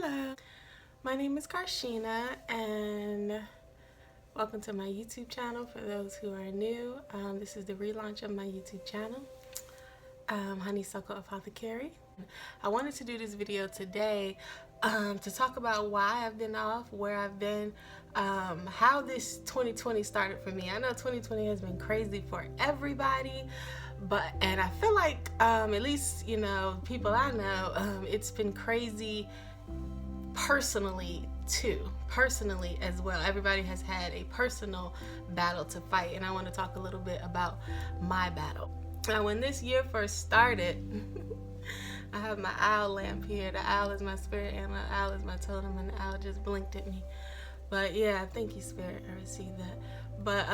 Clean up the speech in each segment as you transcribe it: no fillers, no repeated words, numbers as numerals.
Hello, my name is Karshina and welcome to my YouTube channel. For those who are new, this is the relaunch of my YouTube channel, Honeysuckle Apothecary. I wanted to do this video today to talk about why I've been off, where I've been, how this 2020 started for me. I know 2020 has been crazy for everybody, and I feel like at least, you know, people I know, it's been crazy personally as well. Everybody has had a personal battle to fight, and I want to talk a little bit about my battle. Now, when this year first started, I have my owl lamp here. The owl is my spirit and the owl is my totem, and the owl just blinked at me. But yeah, thank you, spirit, I received that. But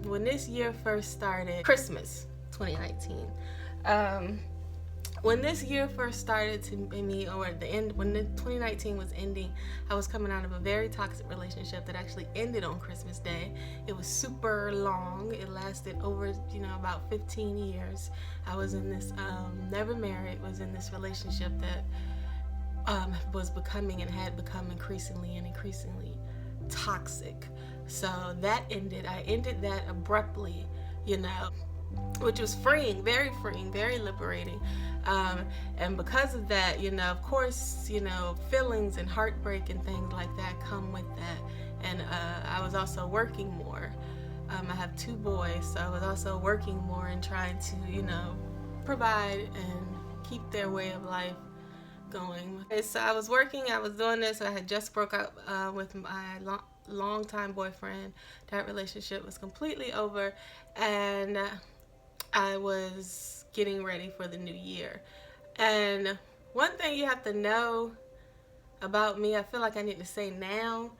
when this year first started, Christmas 2019, when this year first started to me, or at the end, when 2019 was ending, I was coming out of a very toxic relationship that actually ended on Christmas Day. It was super long. It lasted over, about 15 years. I was in this, never married, was in this relationship that was becoming and had become increasingly toxic. So that ended. I ended that abruptly, which was freeing, very liberating. And because of that, of course, feelings and heartbreak and things like that come with that. And I was also working more. I have 2 boys, so I was also working more and trying to, provide and keep their way of life going. Okay, so I was working, I was doing this. I had just broke up with my longtime boyfriend. That relationship was completely over, and I was getting ready for the new year. And one thing you have to know about me, I feel like I need to say now,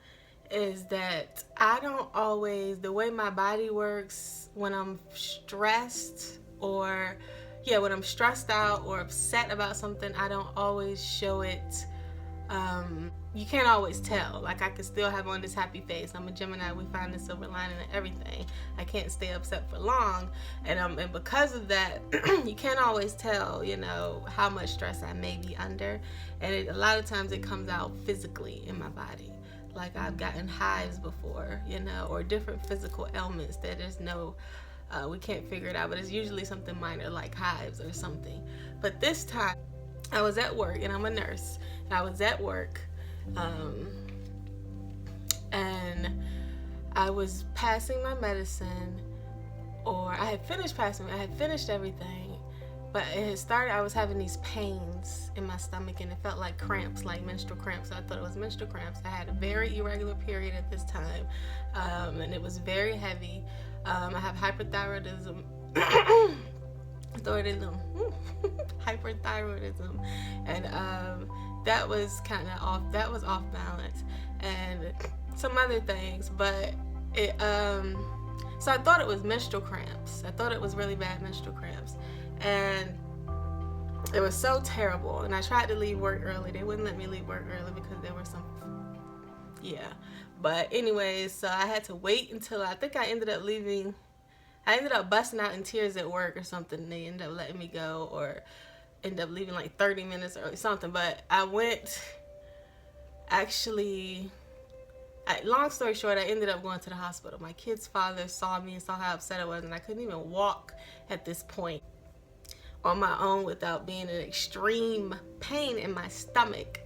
is that I don't always, the way my body works when I'm stressed, or when I'm stressed out or upset about something, I don't always show it. You can't always tell. Like, I can still have on this happy face. I'm a Gemini. We find the silver lining in everything. I can't stay upset for long, and because of that, you can't always tell, how much stress I may be under, and a lot of times it comes out physically in my body. Like, I've gotten hives before, or different physical ailments that there's no, we can't figure it out, but it's usually something minor like hives or something. But this time, I was at work, and I'm a nurse, and I was at work, and I was passing my medicine, or I had finished everything, but it had started, I was having these pains in my stomach, and it felt like cramps, like menstrual cramps. So I thought it was menstrual cramps. I had a very irregular period at this time, and it was very heavy. I have hyperthyroidism. Hyperthyroidism, and that was kind of off. That was off balance, and some other things. But it, so I thought it was menstrual cramps. I thought it was really bad menstrual cramps, and it was so terrible. And I tried to leave work early. They wouldn't let me leave work early because there were some. But anyways, so I had to wait until I think I ended up busting out in tears at work or something. They ended up letting me go, or ended up leaving like 30 minutes or something. But I went, long story short, I ended up going to the hospital. My kid's father saw me and saw how upset I was, and I couldn't even walk at this point on my own without being in extreme pain in my stomach,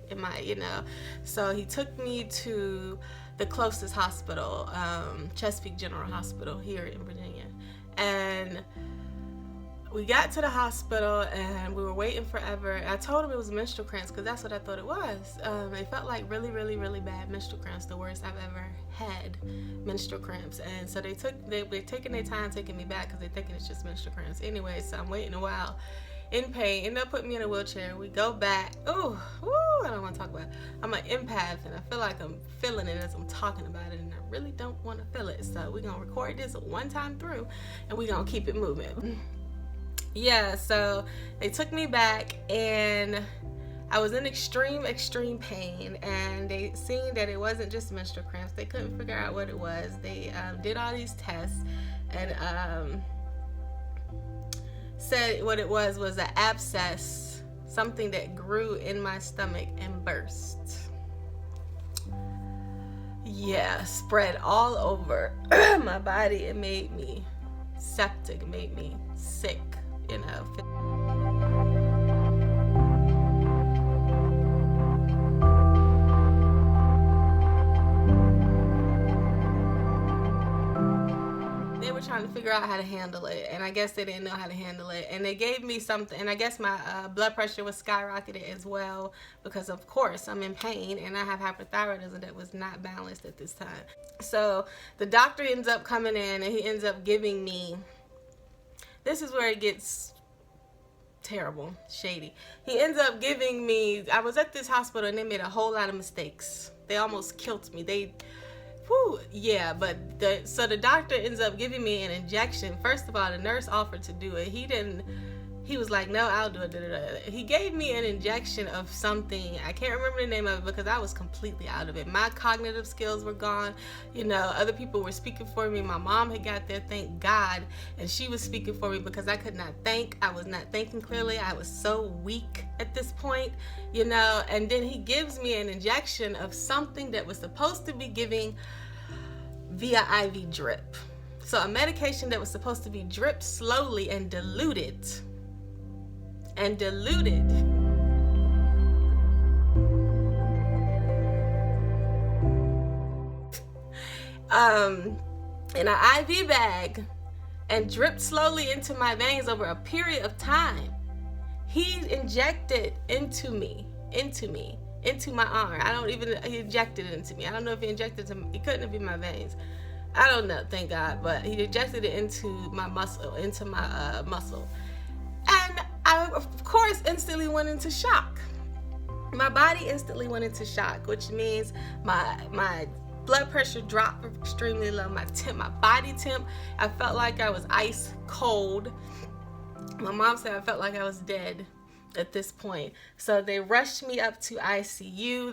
So he took me to the closest hospital, Chesapeake General Hospital here in Virginia. And we got to the hospital, and we were waiting forever. I told him it was menstrual cramps because that's what I thought it was. It felt like really bad menstrual cramps, the worst I've ever had menstrual cramps. And so they're taking their time taking me back because they're thinking it's just menstrual cramps. Anyway, so I'm waiting a while in pain. End up putting me in a wheelchair. We go back. I don't want to talk about it. I'm an empath, and I feel like I'm feeling it as I'm talking about it, and I really don't want to feel it. So we're gonna record this one time through, and we're gonna keep it moving. So they took me back, and I was in extreme pain, and they seen that it wasn't just menstrual cramps. They couldn't figure out what it was. They did all these tests, and said what it was an abscess, something that grew in my stomach and burst. yeah, spread all over my body. It made me septic, it made me sick, you know. They were trying to figure out how to handle it, and I guess they didn't know how to handle it, and they gave me something, and I guess my blood pressure was skyrocketed as well, because of course I'm in pain and I have hyperthyroidism that was not balanced at this time. So the doctor ends up coming in and he ends up giving me, this is where it gets terrible, shady. He ends up giving me, I was at this hospital and they made a whole lot of mistakes. They almost killed me. Yeah, but so the doctor ends up giving me an injection. First of all, the nurse offered to do it. He was like, no, I'll do it. He gave me an injection of something. I can't remember the name of it because I was completely out of it. My cognitive skills were gone. You know, other people were speaking for me. My mom had got there, thank God, and she was speaking for me because I could not think. I was not thinking clearly. I was so weak at this point, you know. And then he gives me an injection of something that was supposed to be giving via IV drip. So a medication that was supposed to be dripped slowly and diluted. In an IV bag and dripped slowly into my veins over a period of time. He injected into my arm. He injected it into me. I don't know if he injected it. It couldn't have been my veins. I don't know, thank God. But he injected it into my muscle, And I, of course, instantly went into shock. My body instantly went into shock, which means my blood pressure dropped extremely low. My body temp, I felt like I was ice cold. My mom said I felt like I was dead at this point. So they rushed me up to ICU.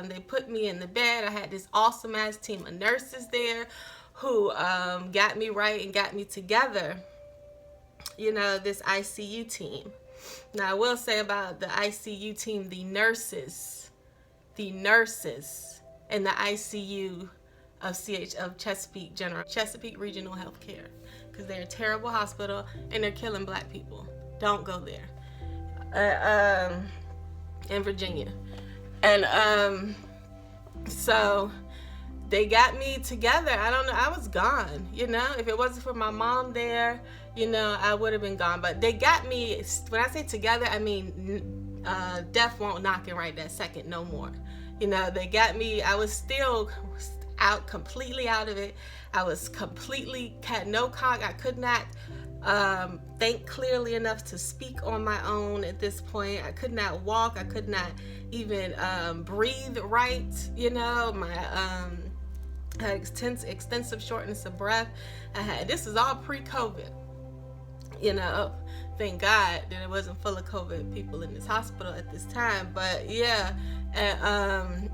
They put me in the bed. I had this awesome ass team of nurses there who got me right and got me together. You know, this ICU team. Now I will say about the ICU team, the nurses in the ICU of Chesapeake Regional Healthcare, because they're a terrible hospital and they're killing black people. Don't go there. In Virginia. And so they got me together. I don't know, I was gone, you know. If it wasn't for my mom there, you know, I would have been gone. But they got me, when I say together, I mean death won't knock it right that second no more. You know, they got me, I was still completely out of it. I was completely, had no I could not think clearly enough to speak on my own at this point. I could not walk. I could not even breathe right, you know. I had extensive shortness of breath. This is all pre-COVID, you know. Thank God that it wasn't full of COVID people in this hospital at this time. But yeah, and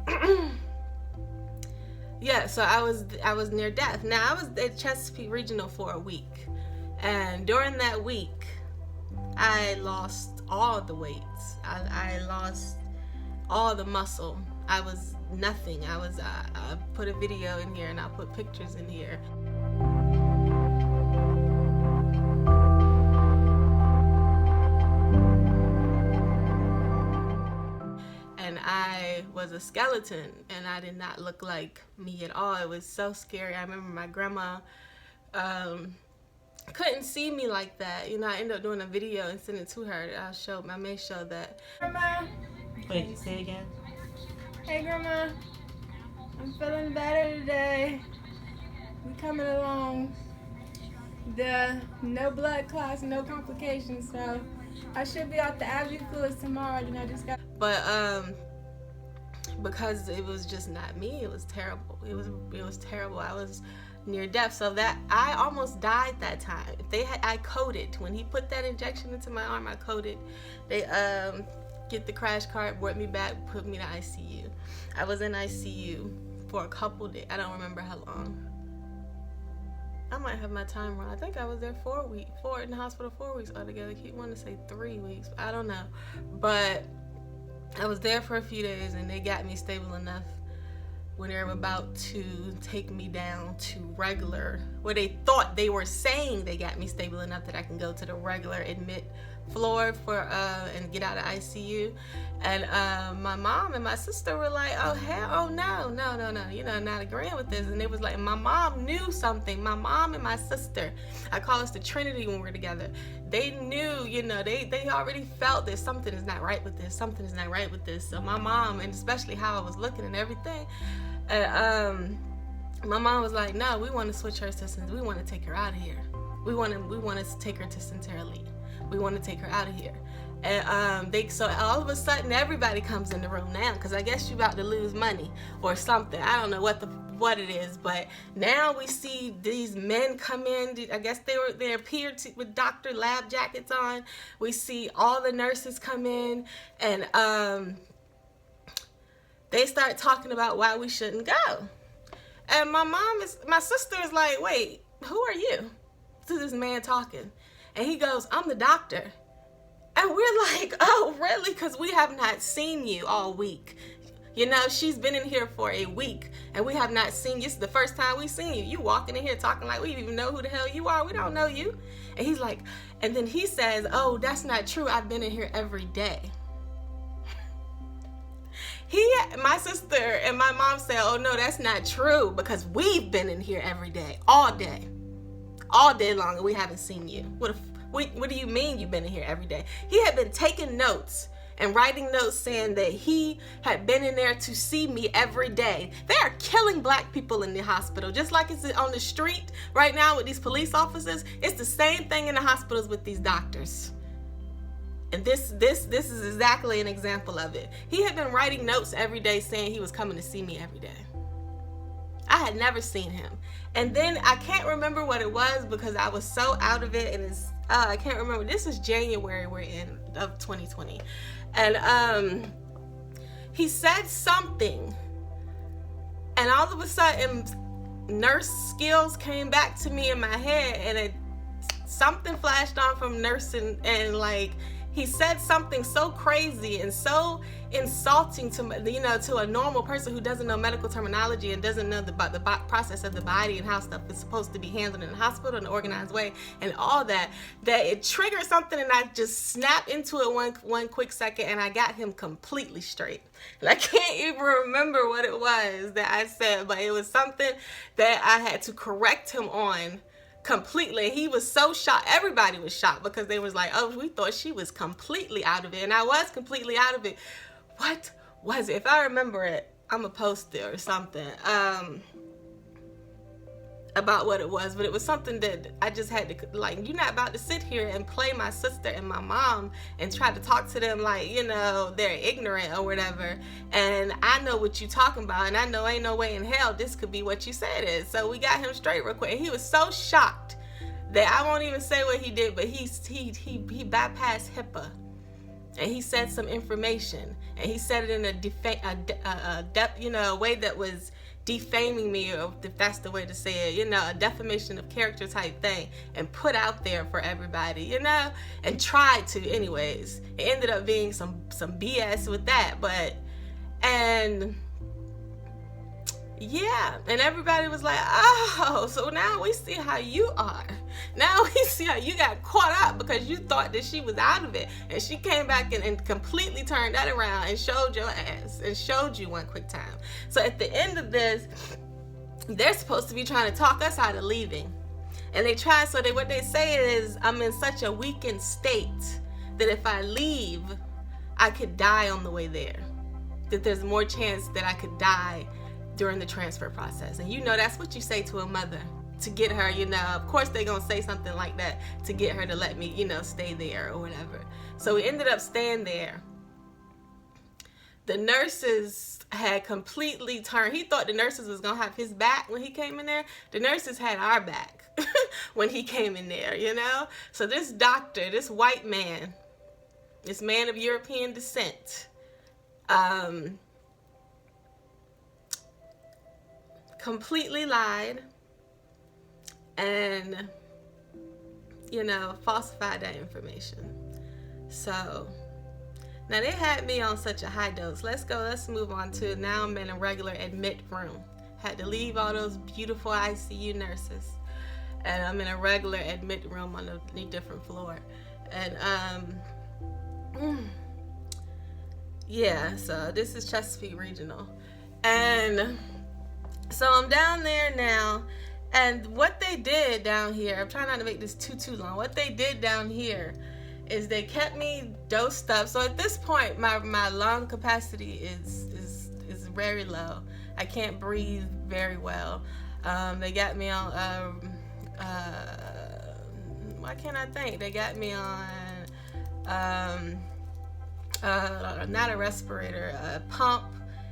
yeah, so I was near death. Now I was at Chesapeake Regional for a week, and during that week, I lost all the weight. I lost all the muscle. I was nothing. I put a video in here and I'll put pictures in here. And I was a skeleton and I did not look like me at all. It was so scary. I remember my grandma couldn't see me like that. You know, I ended up doing a video and sending it to her. I may show that. Grandma. Wait, say it again. Hey Grandma, I'm feeling better today. I'm coming along. No blood clots, no complications, so I should be off the IV fluids tomorrow. Then I just got. But because it was just not me, it was terrible. It was terrible. I was near death, so that I almost died that time. I coded when he put that injection into my arm. I coded. They get the crash cart, brought me back, put me to ICU. I was in ICU for a couple days. I don't remember how long. I might have my time wrong. I think I was there 4 weeks, in the hospital 4 weeks altogether. I keep wanting to say 3 weeks. I don't know. But I was there for a few days and they got me stable enough when they were about to take me down to regular, where they thought they were saying they got me stable enough that I can go to the regular admit floor for and get out of ICU. And my mom and my sister were like, oh hell, oh no, not agreeing with this. And it was like, my mom knew something. My mom and my sister, I call us the Trinity when we're together. They knew, they already felt that something is not right with this. Something is not right with this. So my mom, and especially how I was looking and everything, my mom was like, no, we want to switch her to, we want to take her out of here. We want to take her to Sentara. We want to take her out of here. And so all of a sudden everybody comes in the room now, because I guess you're about to lose money or something. I don't know what it is, but now we see these men come in. I guess they appeared with doctor lab jackets on. We see all the nurses come in, and they start talking about why we shouldn't go. And my sister is like, wait, who are you? To this man talking. And he goes, I'm the doctor. And we're like, oh, really? Because we have not seen you all week. She's been in here for a week, and we have not seen you. This is the first time we've seen you. You walking in here talking like we don't even know who the hell you are. We don't know you. And he's like, and then he says, oh, that's not true. I've been in here every day. My sister and my mom said, oh, no, that's not true, because we've been in here every day, all day long, and we haven't seen you. What do you mean you've been in here every day? He had been taking notes and writing notes saying that he had been in there to see me every day. They are killing black people in the hospital, just like it's on the street right now with these police officers. It's the same thing in the hospitals with these doctors. And this is exactly an example of it. He had been writing notes every day saying he was coming to see me every day. I had never seen him. And then I can't remember what it was because I was so out of it, and I can't remember. This is January of 2020. And he said something, and all of a sudden nurse skills came back to me in my head, and something flashed on from nursing, and like he said something so crazy and so insulting to a normal person who doesn't know medical terminology and doesn't know about the process of the body and how stuff is supposed to be handled in a hospital in an organized way and all that it triggered something, and I just snapped into it one quick second, and I got him completely straight. And I can't even remember what it was that I said, but it was something that I had to correct him on completely. He was so shocked. Everybody was shocked because they was like, oh, we thought she was completely out of it. And I was completely out of it. What was it? If I remember it, I'm gonna post it or something about what it was. But it was something that I just had to, like, you're not about to sit here and play my sister and my mom and try to talk to them like, they're ignorant or whatever. And I know what you're talking about, and I know ain't no way in hell this could be what you said is. So we got him straight real quick. And he was so shocked that I won't even say what he did, but he bypassed HIPAA. And he said some information, and he said it in a way that was defaming me, or if that's the way to say it, a defamation of character type thing, and put out there for everybody, and tried to anyways. It ended up being some BS with that, and everybody was like, oh, so now we see how you are. Now we see how you got caught up because you thought that she was out of it, and she came back and completely turned that around and showed your ass and showed you one quick time. So at the end of this, they're supposed to be trying to talk us out of leaving, and they try. So what they say is, I'm in such a weakened state that if I leave, I could die on the way there. That there's more chance that I could die during the transfer process. And that's what you say to a mother to get her, of course they're gonna say something like that to get her to let me, stay there or whatever. So we ended up staying there. The nurses had completely turned. He thought the nurses was gonna have his back when he came in there. The nurses had our back when he came in there, So this doctor, this white man, this man of European descent, completely lied and falsified that information. So Now they had me on such a high dose. Let's move on to now I'm in a regular admit room. Had to leave all those beautiful ICU nurses. And I'm in a regular admit room on a different floor. And yeah, so this is Chesapeake Regional. And so I'm down there now. And what they did down here, I'm trying not to make this too long. What they did down here is they kept me dosed up. So at this point, my lung capacity is very low. I can't breathe very well. They got me on, why can't I think? They got me on, not a respirator, a pump,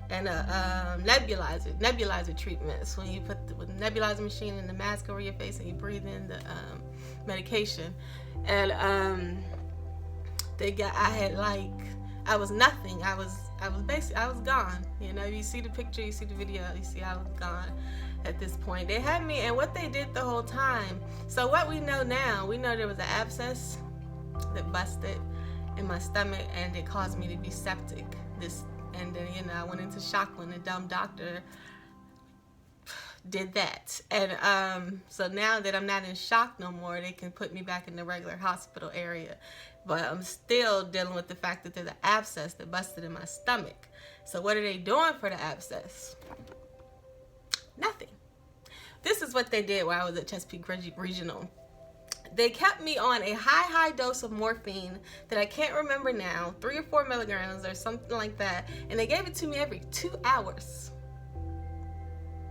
and a nebulizer treatments. When you put the nebulizer machine in the mask over your face and you breathe in the medication. And I was nothing. I was gone. You know, you see the picture, you see the video, you see I was gone at this point. They had me, and what they did the whole time. So what we know now, we know there was an abscess that busted in my stomach, and it caused me to be septic. And then, you know, I went into shock when the dumb doctor did that. And so now that I'm not in shock no more, they can put me back in the regular hospital area. But I'm still dealing with the fact that there's an abscess that busted in my stomach. So what are they doing for the abscess? Nothing. This is what they did while I was at Chesapeake Regional. They kept me on a high dose of morphine that I can't remember now, 3 or 4 milligrams or something like that. And they gave it to me every 2 hours.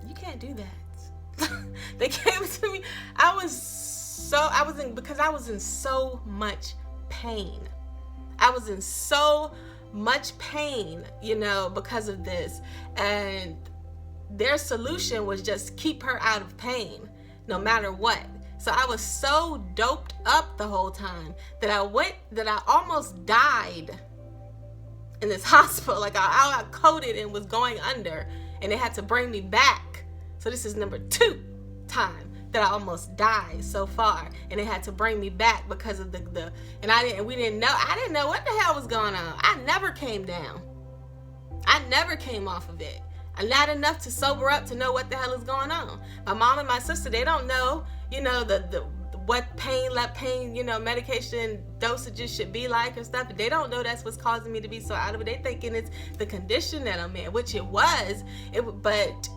You can't do that. They gave it to me. Because I was in so much pain. I was in so much pain, you know, because of this. And their solution was just keep her out of pain, no matter what. So I was so doped up the whole time that I almost died in this hospital. Like I got coded and was going under, and they had to bring me back. So this is number 2 time that I almost died so far, and they had to bring me back because of we didn't know what the hell was going on. I never came down. I never came off of it. I'm not enough to sober up to know what the hell is going on. My mom and my sister, they don't know, you know, what pain, you know, medication dosages should be like and stuff. They don't know that's what's causing me to be so out of it. They thinking it's the condition that I'm in, which it was. But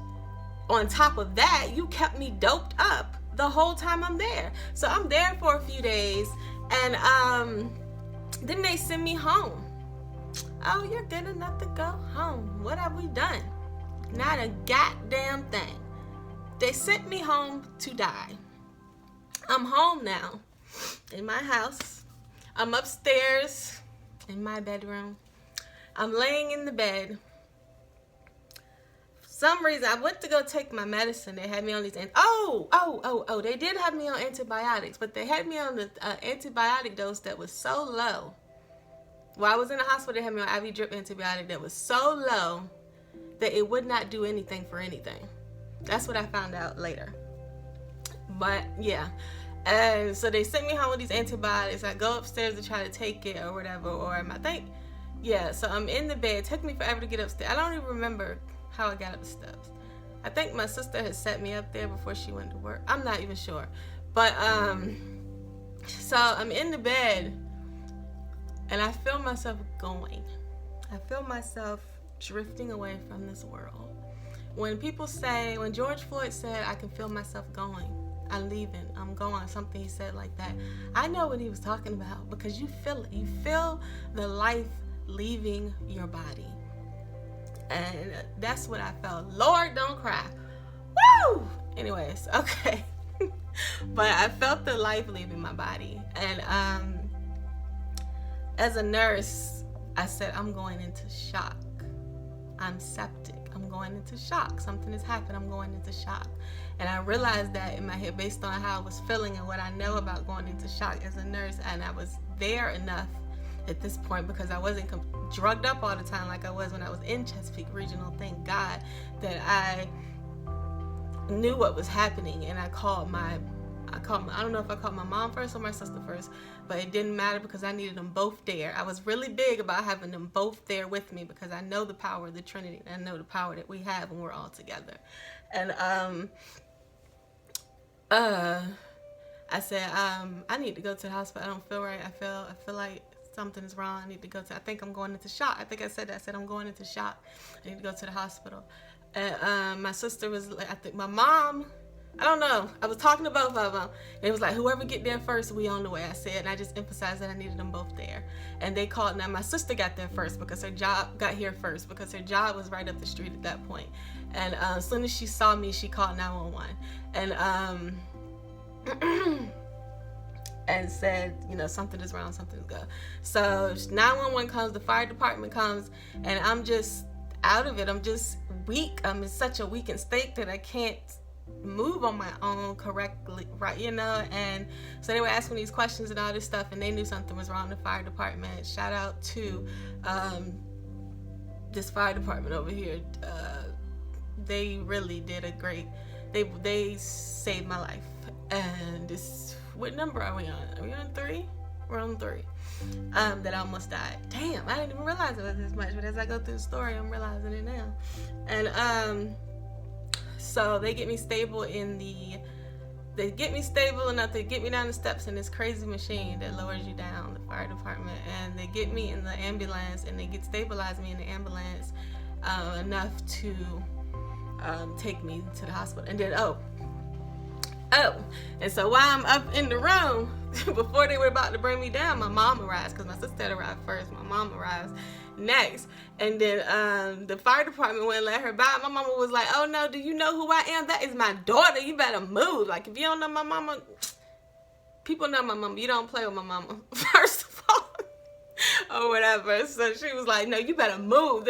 on top of that, you kept me doped up the whole time I'm there. So I'm there for a few days, and then they send me home. Oh, you're good enough to go home. What have we done? Not a goddamn thing. They sent me home to die. I'm home now in my house. I'm upstairs in my bedroom. I'm laying in the bed. For some reason, I went to go take my medicine. They had me on these, they did have me on antibiotics, but they had me on the antibiotic dose that was so low. While I was in the hospital, they had me on IV drip antibiotic that was so low that it would not do anything for anything. That's what I found out later. But yeah, and so they sent me home with these antibiotics. I go upstairs to try to take it or whatever, so I'm in the bed. It took me forever to get upstairs. I don't even remember how I got up the steps. I think my sister had set me up there before she went to work. I'm not even sure. But so I'm in the bed, and I feel myself going. I feel myself drifting away from this world. When George Floyd said, I can feel myself going, I'm leaving, I'm going, something he said like that, I know what he was talking about, because you feel it. You feel the life leaving your body. And that's what I felt. Lord, don't cry. Woo! Anyways, okay. But I felt the life leaving my body. And as a nurse, I said, I'm going into shock. I'm septic. I'm going into shock. Something has happened. I'm going into shock. And I realized that in my head, based on how I was feeling and what I know about going into shock as a nurse. And I was there enough at this point, because I wasn't drugged up all the time like I was when I was in Chesapeake Regional. Thank God that I knew what was happening, and I called my I don't know if I called my mom first or my sister first, but it didn't matter because I needed them both there. I was really big about having them both there with me because I know the power of the Trinity. And I know the power that we have when we're all together. And I said, I need to go to the hospital. I don't feel right. I feel like something is wrong. I need to go to, I think I'm going into shock. I think I said that. I said, I'm going into shock. I need to go to the hospital. And my sister was like, I think my mom, I don't know. I was talking to both of them. And it was like, whoever get there first, we on the way. I said, and I just emphasized that I needed them both there. And they called. Now my sister got there first because her job got here first because her job was right up the street at that point. And as soon as she saw me, she called 911. And and said, something is wrong, something's good. So 911 comes, the fire department comes, and I'm just out of it. I'm just weak. I'm in such a weakened state that I can't move on my own correctly, right? And so they were asking these questions and all this stuff, and they knew something was wrong. The fire department, shout out to this fire department over here. They really did a great, they saved my life. And this, what number are we on? Are we on 3? We're on 3. That I almost died. Damn, I didn't even realize it was this much. But as I go through the story, I'm realizing it now. And so they get me stable they get me stable enough to get me down the steps in this crazy machine that lowers you down, the fire department. And they get me in the ambulance, and they stabilize me in the ambulance enough to take me to the hospital. And then and so while I'm up in the room, before they were about to bring me down, my mom arrives, because my sister had arrived first. My mom arrives next. And then the fire department wouldn't let her by. My mama was like, oh no, do you know who I am? That is my daughter. You better move. Like, if you don't know my mama, people know my mama. You don't play with my mama, first of all. Or whatever. So she was like, no, you better move.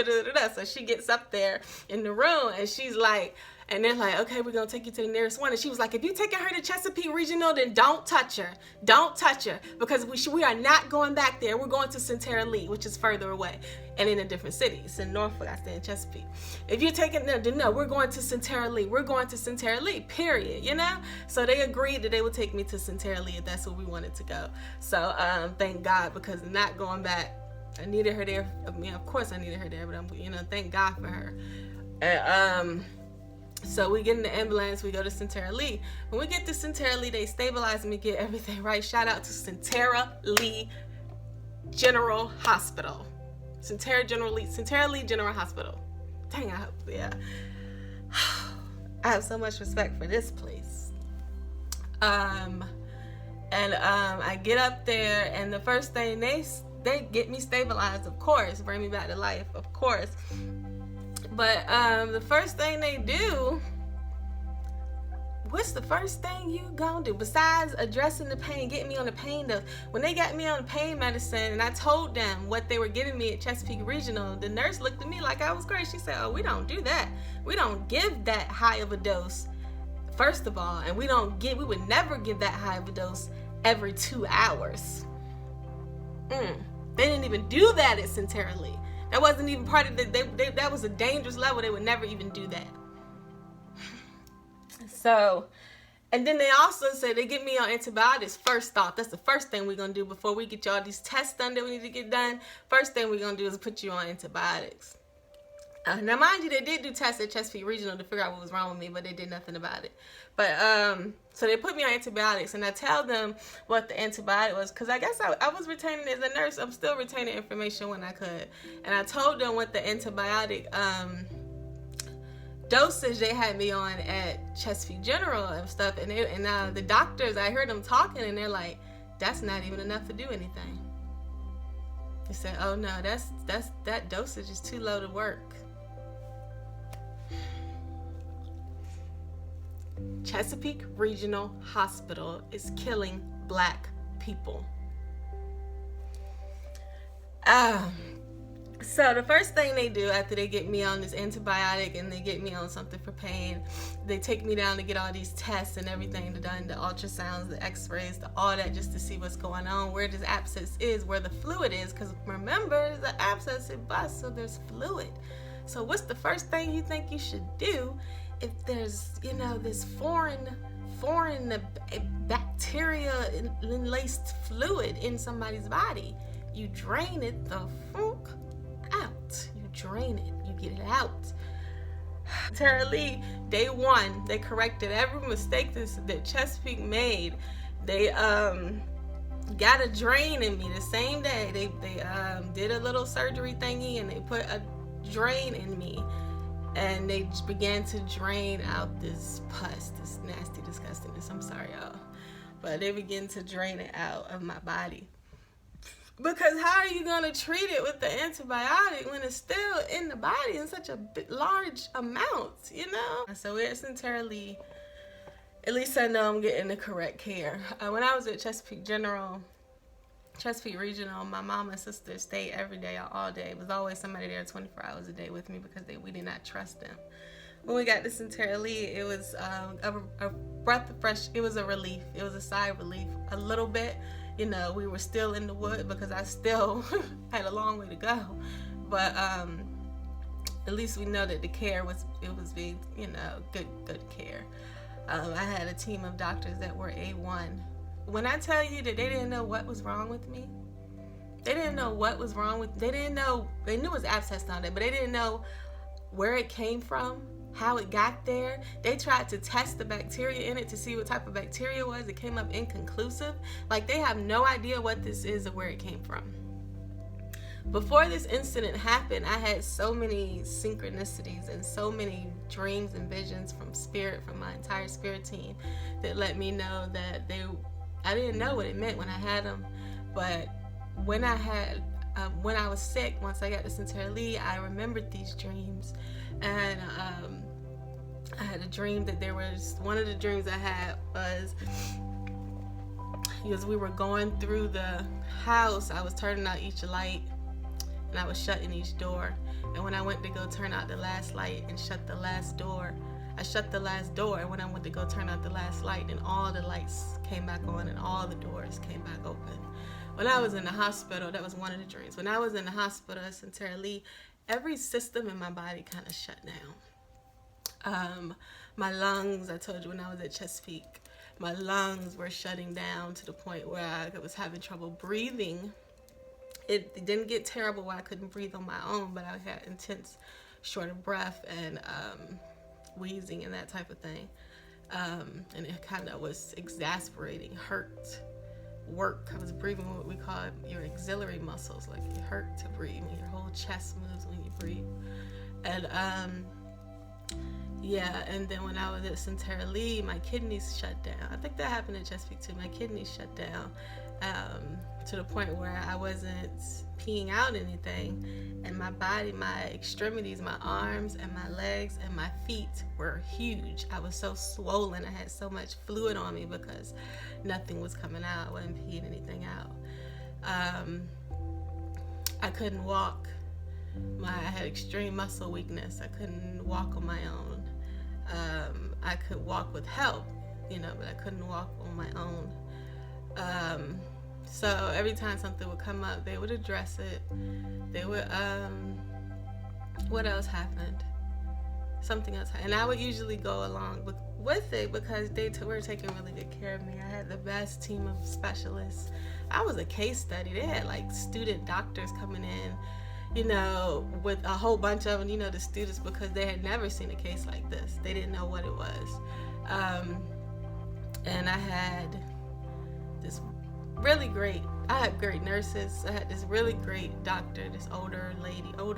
So she gets up there in the room, and she's like, and they're like, okay, we're going to take you to the nearest one. And she was like, if you're taking her to Chesapeake Regional, then don't touch her. Don't touch her. Because we are not going back there. We're going to Sentara Lee, which is further away and in a different city. It's in Norfolk. I stay in Chesapeake. If you're taking them, then no, we're going to Sentara Lee. We're going to Sentara Lee, period, So they agreed that they would take me to Sentara Lee if that's where we wanted to go. So thank God, because not going back, I needed her there. I mean, of course I needed her there, but thank God for her. And, so we get in the ambulance, we go to Sentara Lee. When we get to Sentara Lee, they stabilize me, get everything right. Shout out to Sentara Lee General Hospital. Sentara Lee General Hospital. Dang, I have so much respect for this place. And I get up there, and the first thing they get me stabilized, of course, bring me back to life, of course. But the first thing they do, what's the first thing you gonna do besides addressing the pain, getting me on the pain dose? When they got me on pain medicine and I told them what they were giving me at Chesapeake Regional, the nurse looked at me like I was crazy. She said, oh, we don't do that. We don't give that high of a dose, first of all, and we would never give that high of a dose every 2 hours. They didn't even do that at Sentara Lee. That wasn't even part of that was a dangerous level. They would never even do that. So, and then they also said they get me on antibiotics first off. That's the first thing we're going to do before we get you all these tests done that we need to get done. First thing we're going to do is put you on antibiotics. Now, mind you, they did do tests at Chesapeake Regional to figure out what was wrong with me, but they did nothing about it. But, so they put me on antibiotics, and I tell them what the antibiotic was, because I guess I was retaining, as a nurse, I'm still retaining information when I could. And I told them what the antibiotic dosage they had me on at Chesapeake General and stuff. And the doctors, I heard them talking, and they're like, that's not even enough to do anything. They said, oh no, that dosage is too low to work. Chesapeake Regional Hospital is killing Black people. So the first thing they do after they get me on this antibiotic and they get me on something for pain, they take me down to get all these tests and everything done, the ultrasounds, the x-rays, all that, just to see what's going on, where this abscess is, where the fluid is, because remember, the abscess, it busts, so there's fluid. So what's the first thing you think you should do if there's, this foreign foreign bacteria laced fluid in somebody's body. You drain it the funk out. You drain it. You get it out. Tara Lee, day one, they corrected every mistake that Chesapeake made. They got a drain in me the same day. They did a little surgery thingy and they put a drain in me, and they began to drain out this pus, this nasty disgustingness. I'm sorry, y'all, but they began to drain it out of my body. Because how are you going to treat it with the antibiotic when it's still in the body in such a large amount, you know? So we're at Sentara Lee. At least I know I'm getting the correct care. When I was at Chesapeake Regional, my mom and sister stayed every day, all day. It was always somebody there 24 hours a day with me because we did not trust them. When we got to Sentara Lee, it was a breath of fresh, it was a relief. It was a sigh of relief, a little bit. You know, we were still in the wood because I still had a long way to go. But at least we know that the care was being, you know, good care. I had a team of doctors that were A1. When I tell you that they didn't know what was wrong with me, they didn't know what was wrong with, they knew it was abscess on it, but they didn't know where it came from, how it got there. They tried to test the bacteria in it to see what type of bacteria it was. It came up inconclusive. Like, they have no idea what this is or where it came from. Before this incident happened, I had so many synchronicities and so many dreams and visions from spirit, from my entire spirit team, that let me know that I didn't know what it meant when I had them, but when I was sick, once I got to Sentara Lee, I remembered these dreams. And I had a dream that one of the dreams I had was we were going through the house. I was turning out each light and I was shutting each door. And when I went to go turn out the last light and shut the last door, I shut the last door, and when I went to go turn out the last light, and all the lights came back on and all the doors came back open. When I was in the hospital, that was one of the dreams. When I was in the hospital at Sentara Lee, every system in my body kind of shut down. My lungs, I told you when I was at Chesapeake, my lungs were shutting down to the point where I was having trouble breathing. It didn't get terrible where I couldn't breathe on my own, but I had intense short of breath and wheezing and that type of thing. And it kind of was exasperating, hurt, work. I was breathing what we call your auxiliary muscles, like it hurt to breathe, and your whole chest moves when you breathe. And and then when I was at Sentara Lee, my kidneys shut down. I think that happened at Chesapeake too. My kidneys shut down to the point where I wasn't peeing out anything, and my body, my extremities, my arms and my legs and my feet were huge. I was so swollen. I had so much fluid on me because nothing was coming out. I wasn't peeing anything out. I couldn't walk. I had extreme muscle weakness. I couldn't walk on my own. I could walk with help, but I couldn't walk on my own. So every time something would come up, they would address it. They would, what else happened? Something else happened. And I would usually go along with it because they were taking really good care of me. I had the best team of specialists. I was a case study. They had like student doctors coming in, with a whole bunch of them, the students, because they had never seen a case like this. They didn't know what it was. And I had great nurses. I had this really great doctor, this older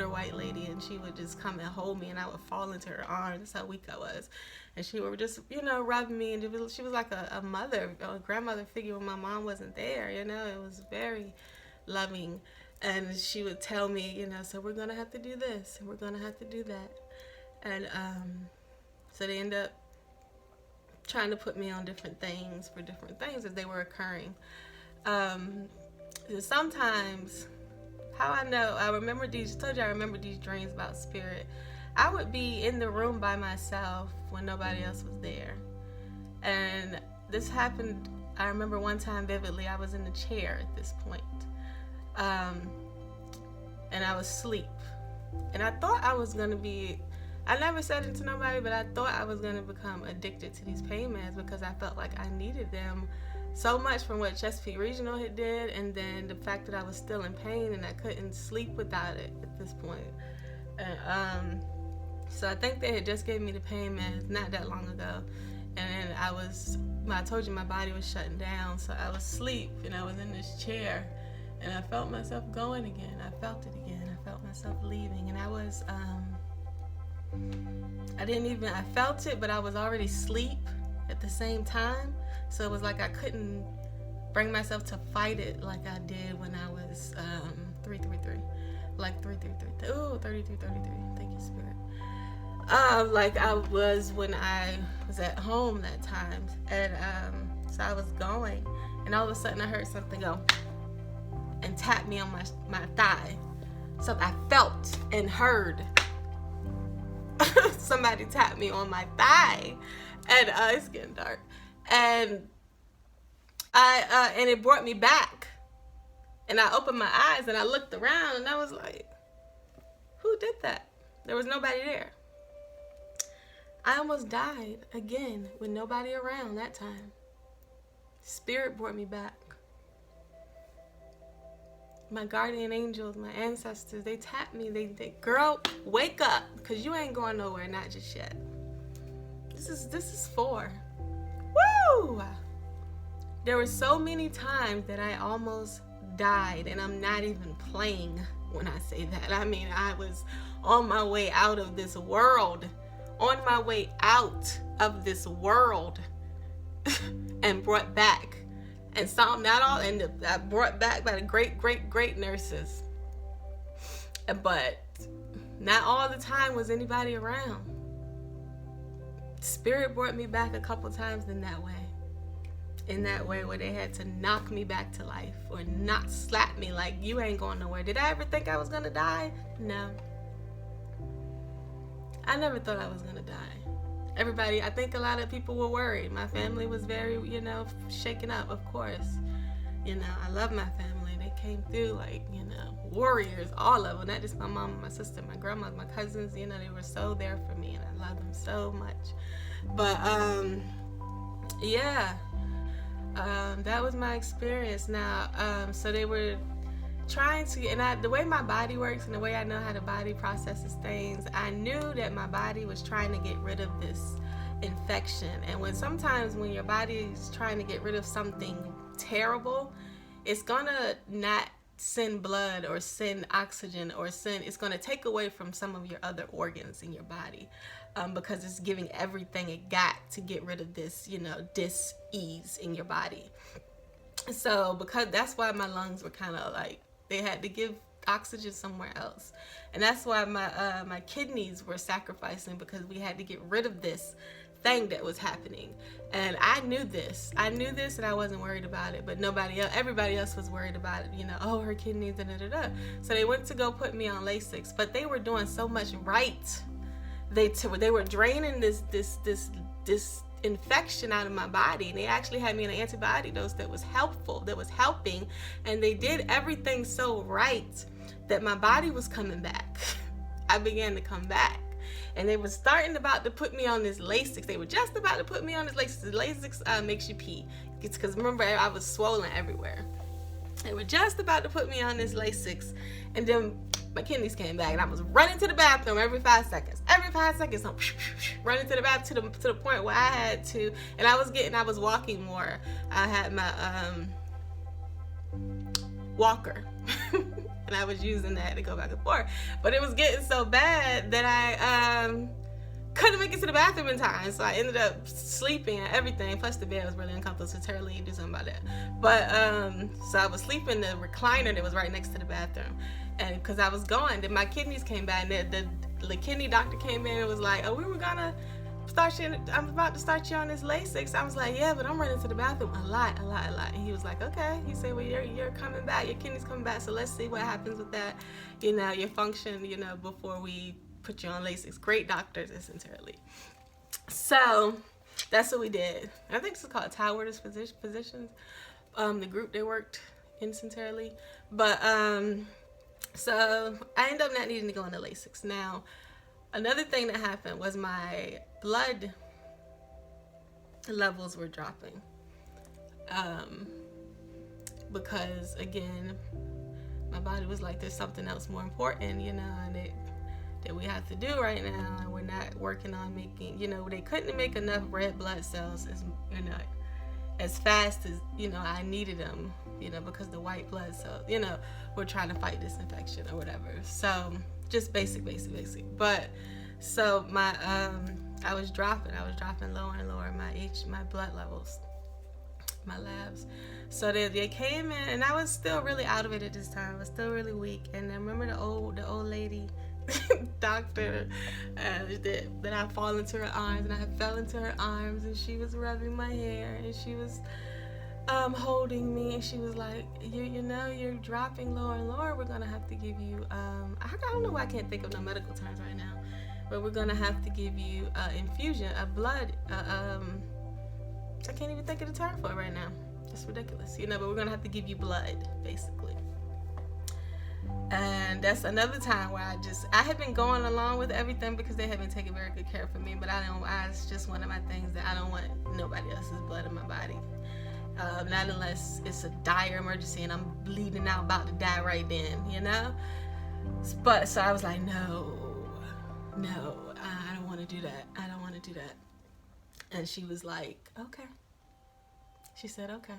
white lady, and she would just come and hold me and I would fall into her arms. That's how weak I was. And she would just, rub me, and she was like a mother, a grandmother figure when my mom wasn't there, it was very loving. And she would tell me, so we're going to have to do this and we're going to have to do that. And so they end up trying to put me on different things as they were occurring. Sometimes, I remember these dreams about spirit. I would be in the room by myself when nobody else was there. And this happened, I remember one time vividly, I was in the chair at this point. And I was asleep. And I thought I was going to be I never said it to nobody, but I thought I was going to become addicted to these pain meds because I felt like I needed them so much from what Chesapeake Regional had did, and then the fact that I was still in pain and I couldn't sleep without it at this point. And, so I think they had just gave me the pain meds not that long ago, and then I told you my body was shutting down, so I was asleep and I was in this chair, and I felt myself going again. I felt it again. I felt myself leaving, and I was I felt it, but I was already asleep at the same time. So it was like I couldn't bring myself to fight it like I did when I was 333. Like 333. Ooh, 3333. Thank you, Spirit. Like I was when I was at home that time. And so I was going, and all of a sudden I heard something go and tap me on my thigh. So I felt and heard somebody tapped me on my thigh, and it's getting dark, and and it brought me back, and I opened my eyes and I looked around and I was like, who did that? There was nobody there. I almost died again with nobody around that time. Spirit brought me back. My guardian angels, my ancestors, they tapped me. They girl, wake up, because you ain't going nowhere, not just yet. This is for. Woo! There were so many times that I almost died, and I'm not even playing when I say that. I mean, I was on my way out of this world, and brought back. And some, not all, and I brought back by the great nurses. But not all the time was anybody around. Spirit brought me back a couple times in that way where they had to knock me back to life, or not slap me like, you ain't going nowhere. Did I ever think I was gonna die? No. I never thought I was gonna die. Everybody, I think a lot of people were worried. My family was very, shaken up, of course. I love my family. They came through like, warriors, all of them. Not just my mom and my sister, my grandma, my cousins, they were so there for me, and I love them so much. But, that was my experience. Now, so they were trying to, and the way my body works and the way I know how the body processes things, I knew that my body was trying to get rid of this infection. And sometimes when your body is trying to get rid of something terrible, it's gonna not send blood or send oxygen or it's gonna take away from some of your other organs in your body, because it's giving everything it got to get rid of this, dis-ease in your body. So because that's why my lungs were kind of like, they had to give oxygen somewhere else. And that's why my kidneys were sacrificing, because we had to get rid of this thing that was happening. And I knew this and I wasn't worried about it, but everybody else was worried about it, oh, her kidneys, da. So they went to go put me on Lasix, but they were doing so much right. They were draining this infection out of my body, and they actually had me on an antibiotic dose that was helping, and they did everything so right that my body was coming back. I began to come back, and they were about to put me on this Lasix. They were just about to put me on this Lasix. The Lasix makes you pee. It's because, remember, I was swollen everywhere. They were just about to put me on this Lasix, and then my kidneys came back, and I was running to the bathroom every 5 seconds. I'm running to the bathroom to the point where I had to, and I was walking more. I had my walker, and I was using that to go back and forth. But it was getting so bad that I couldn't make it to the bathroom in time, so I ended up sleeping and everything. Plus the bed was really uncomfortable, so Tara Lee do something about that. But so I was sleeping in the recliner that was right next to the bathroom, and because I was going, then my kidneys came back, and the kidney doctor came in and was like, "Oh, I'm about to start you on this Lasix." I was like, "Yeah, but I'm running to the bathroom a lot," and he was like, "Okay." He said, "Well, you're coming back, your kidneys coming back, so let's see what happens with that, your function, before we put you on Lasix." Great doctors at Sentara. So that's what we did. I think this is called Towers Physicians, the group they worked in Sentara. But so I ended up not needing to go into Lasix. Now, another thing that happened was my blood levels were dropping. Because again, my body was like, there's something else more important, and that we have to do right now, and we're not working on making, they couldn't make enough red blood cells as fast as, I needed them, because the white blood cells, we're trying to fight this infection or whatever. So just basic. But so I was dropping lower and lower my blood levels, my labs. So they came in, and I was still really out of it at this time. I was still really weak. And I remember the old lady doctor that I fall into her arms, and I fell into her arms, and she was rubbing my hair, and she was holding me, and she was like, you're dropping lower and lower. We're gonna have to give you I don't know why I can't think of no medical terms right now, but we're gonna have to give you infusion of blood. I can't even think of the term for it right now. It's ridiculous, but we're gonna have to give you blood, basically. And that's another time where I had been going along with everything because they had been taking very good care of me, but it's just one of my things that I don't want nobody else's blood in my body. Not unless it's a dire emergency and I'm bleeding out, about to die right then, But so I was like, no, I don't want to do that. I don't want to do that. And she was like, okay. She said, okay.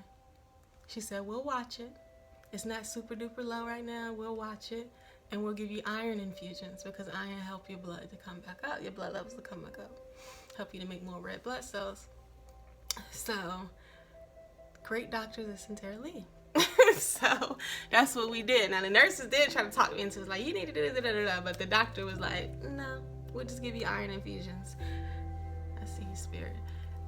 She said, we'll watch it. It's not super duper low right now. We'll watch it, and we'll give you iron infusions, because iron help your blood to come back up, your blood levels to come back up, help you to make more red blood cells. So, great doctors at Sentara Lee. So that's what we did. Now the nurses did try to talk me into it, like, you need to do this, but the doctor was like, no, we'll just give you iron infusions. I see you, spirit.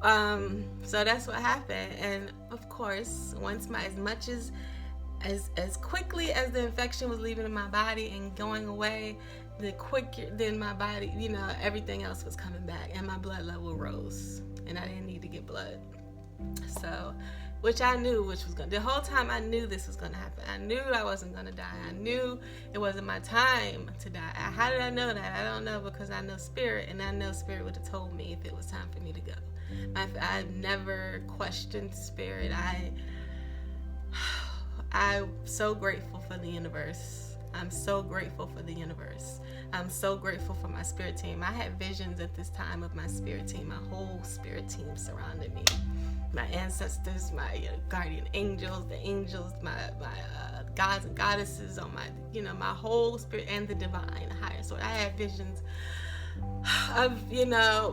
So that's what happened, and of course, as quickly as the infection was leaving my body and going away, the quicker then my body, everything else was coming back, and my blood level rose, and I didn't need to get blood. So, which I knew, the whole time I knew this was gonna happen. I knew I wasn't gonna die. I knew it wasn't my time to die. How did I know that? I don't know, because I know spirit, and I know spirit would have told me if it was time for me to go. I've never questioned spirit. I'm so grateful for the universe. I'm so grateful for the universe. I'm so grateful for my spirit team. I had visions at this time of my spirit team. My whole spirit team surrounded me. My ancestors, my guardian angels, the angels, my gods and goddesses on my whole spirit, and the divine, higher source. I had visions of,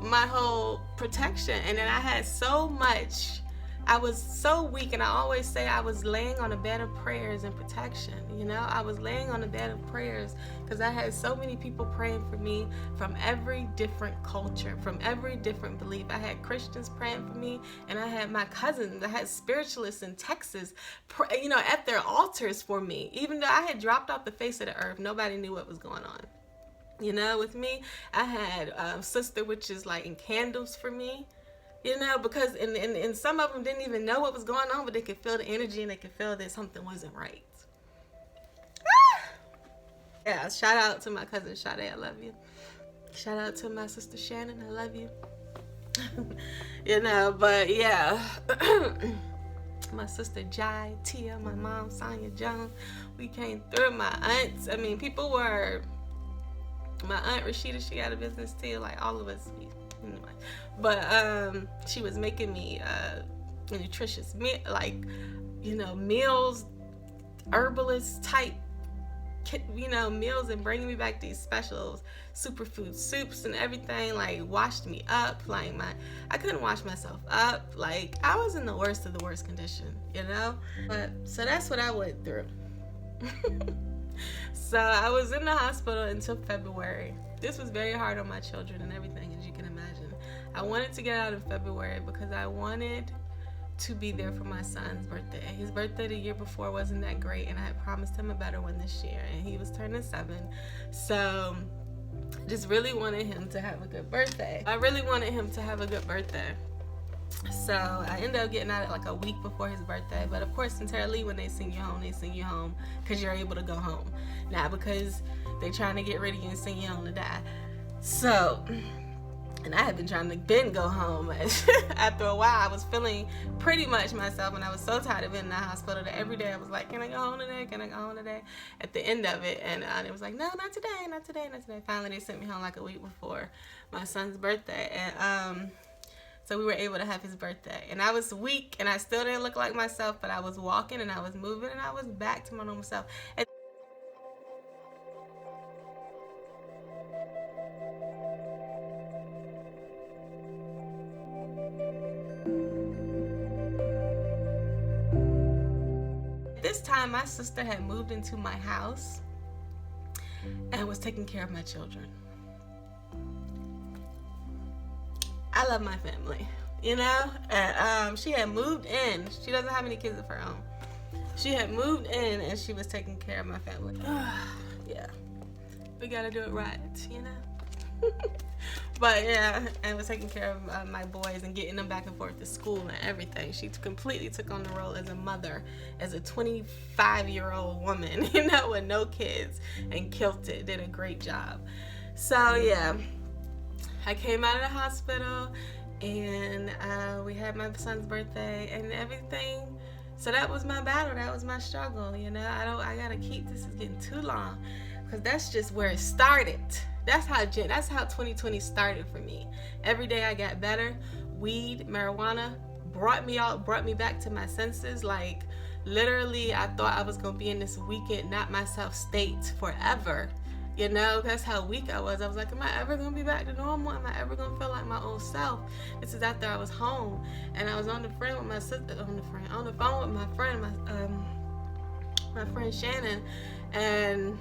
my whole protection. And then I had so much. I was so weak, and I always say I was laying on a bed of prayers and protection. I was laying on a bed of prayers because I had so many people praying for me from every different culture, from every different belief. I had Christians praying for me, and I had my cousins, I had spiritualists in Texas, at their altars for me. Even though I had dropped off the face of the earth, nobody knew what was going on. With me, I had sister witches lighting candles for me. Because and some of them didn't even know what was going on, but they could feel the energy, and they could feel that something wasn't right. Yeah, shout out to my cousin Sade, I love you. Shout out to my sister Shannon, I love you. But yeah. My sister Jai, Tia, my mom Sonia Jones, we came through. My aunts, my aunt Rashida, she got a business too, like all of us. Anyway, but she was making me nutritious meals, herbalist type meals, and bringing me back these specials, superfood soups and everything, like washed me up, like I couldn't wash myself up, like I was in the worst of the worst condition, but so that's what I went through. So I was in the hospital until February. This was very hard on my children and everything, as you can imagine. I wanted to get out in February because I wanted to be there for my son's birthday. His birthday the year before wasn't that great, and I had promised him a better one this year, and he was turning 7. So just really wanted him to have a good birthday. I really wanted him to have a good birthday. So I ended up getting out like a week before his birthday. But of course, Sentara Lee, when they send you home because you're able to go home. Not because they're trying to get rid of you and send you home to die. So So, and I had been trying to go home. After a while, I was feeling pretty much myself, and I was so tired of being in the hospital that every day I was like, can I go home today? Can I go home today? At the end of it, and it was like, no, not today, not today, not today. Finally, they sent me home like a week before my son's birthday, and so we were able to have his birthday. And I was weak, and I still didn't look like myself, but I was walking, and I was moving, and I was back to my normal self. This time, my sister had moved into my house and was taking care of my children. I love my family, you know? And she had moved in. She doesn't have any kids of her own. She had moved in and she was taking care of my family. Yeah, we gotta do it right, you know? But yeah, and was taking care of my boys and getting them back and forth to school and everything. She completely took on the role as a mother, as a 25-year-old woman, you know, with no kids, and killed it, did a great job. So yeah, I came out of the hospital and we had my son's birthday and everything. So that was my battle, that was my struggle, you know. I gotta keep this, is getting too long, because that's just where it started. That's how 2020 started for me. Every day I got better. Weed, marijuana brought me back to my senses. Like, literally, I thought I was gonna be in this wicked, not myself state forever. You know, that's how weak I was. I was like, am I ever gonna be back to normal? Am I ever gonna feel like my old self? This is after I was home and I was on the phone with my sister, on the phone with my friend, my friend Shannon, and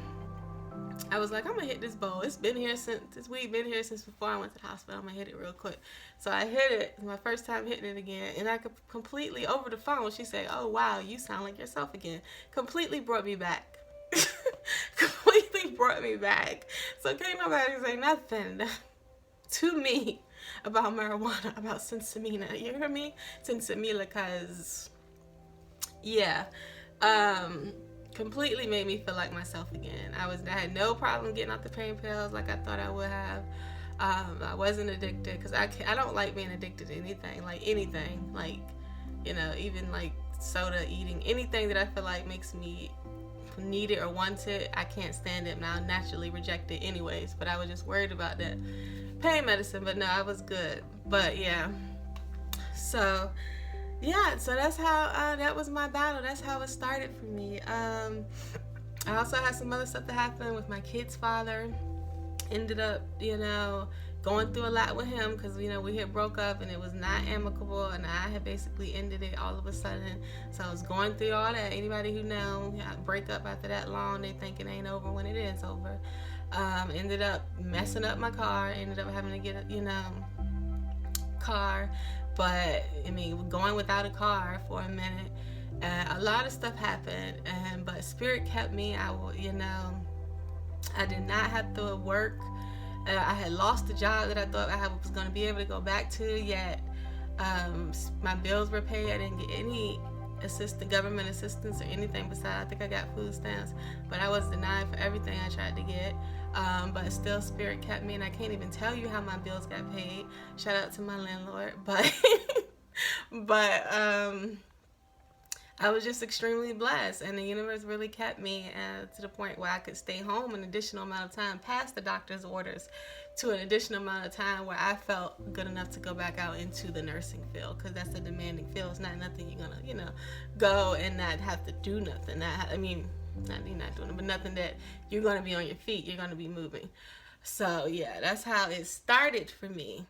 I was like, I'm gonna hit this bowl. This weed been here since before I went to the hospital. I'm gonna hit it real quick. So I hit it, my first time hitting it again, and I completely, over the phone, she said, oh wow, you sound like yourself again. Completely brought me back. Completely brought me back. So can't nobody say nothing to me about marijuana, about Sensimina. You hear me? Sensimila, cause yeah. Completely made me feel like myself again. I had no problem getting off the pain pills like I thought I would have. I wasn't addicted, because I don't like being addicted to anything, like, you know, even like soda, eating anything that I feel like makes me need it or want it. I can't stand it, and I'll naturally reject it anyways. But I was just worried about that pain medicine. But no, I was good. But yeah, so that's how that was my battle. That's how it started for me. I also had some other stuff that happened with my kid's father. Ended up, you know, going through a lot with him, because, you know, we had broke up and it was not amicable, and I had basically ended it all of a sudden. So I was going through all that. Anybody who know, break up after that long, they think it ain't over when it is over. Ended up messing up my car. Ended up having to get a, you know, car. But I mean, going without a car for a minute. A lot of stuff happened, but Spirit kept me. I did not have to work. I had lost the job that I thought I was going to be able to go back to, yet my bills were paid. I didn't get any government assistance or anything besides, I think I got food stamps, but I was denied for everything I tried to get. But still, Spirit kept me, and I can't even tell you how my bills got paid. Shout out to my landlord. But I was just extremely blessed, and the universe really kept me to the point where I could stay home an additional amount of time past the doctor's orders, to an additional amount of time where I felt good enough to go back out into the nursing field, because that's a demanding field. It's not nothing you're gonna, you know, go and not have to do nothing. Not you're not doing it, but nothing that you're gonna be on your feet. You're gonna be moving. So yeah, that's how it started for me.